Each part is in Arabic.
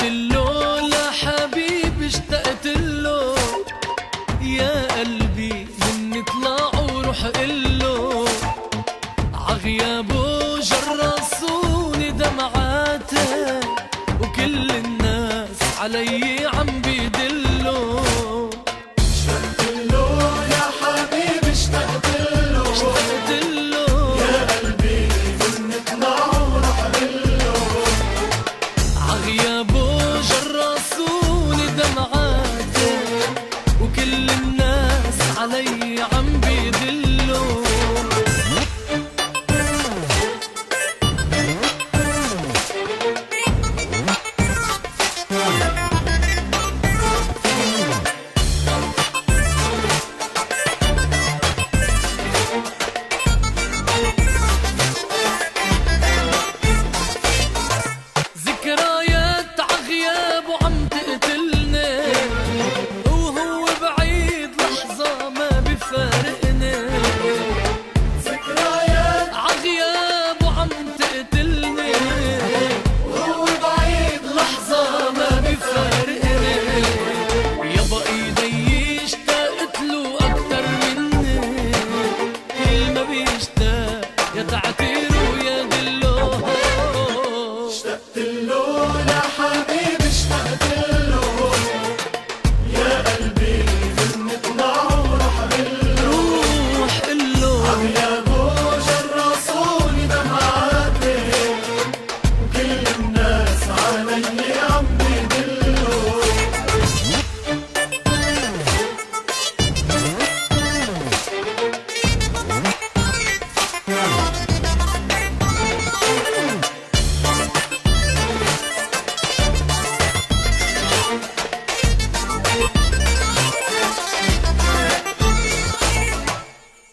له لحبيبي اشتقت له، يا قلبي مني طلع وروح قله، عغيابه جرسوني دمعاته، وكل الناس علي عم بيدلوا. اشتقت له يا حبيبي اشتقت له، اشتقت له يا قلبي مني طلع وروح قله، عغيابه جرسوني دمعاته، وكل الناس علي عم بيدلوا. ذكريات عغيابه عم تقتلني، وهو بعيد لحظة ما بفارقني. ذكريات عغيابه عم تقتلني، وهو بعيد لحظة ما بفارقني. يابا ايدي اشتقت له اكتر مني، كل ما بيشتاق يا تعتيره يا دله. اشتقت له يا حبيبي اشتقت له، يا قلبي مني طلع وروح قله، روح قله عغيابه جرسوني دمعاتي، وكل الناس علي عم بيدلوا.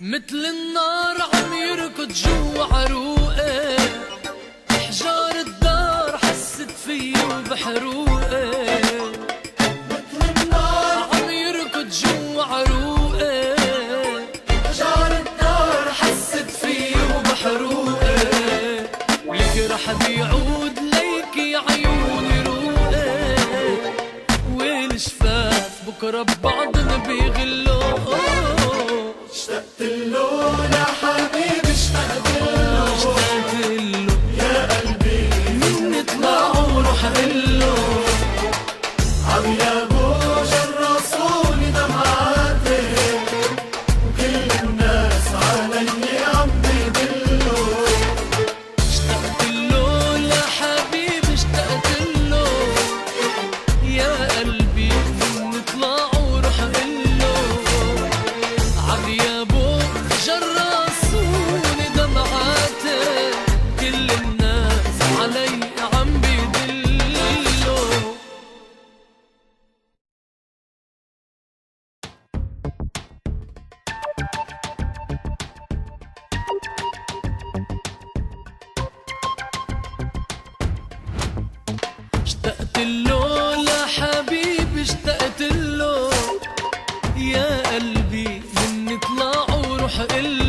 مثل النار عم يركض جوا عروقي، احجار الدار حست فيي وبحروقي. مثل النار عم يركض جوا عروقي، أشعار الدار حست فيي وبحروقي. ولك رح بيعود ليكي عيوني روقي، والشفاف بكره ببعضن بيغلوا. اشتقت له يا حبيبي اشتقت له، اشتقت له يا قلبي مني طلع وروح قله، عغيابه جرسوني دمعاتي، وكل الناس علي عم بيدلوا. اشتقت له لحبيبي اشتقت له، يا قلبي مني طلع وروح قله، عغيابه جرسوني دمعاتي، كل الناس علي عم بيدلوا. اشتقت له لحبيبي اشتقت له، يا قلبي مني طلع وروح قله.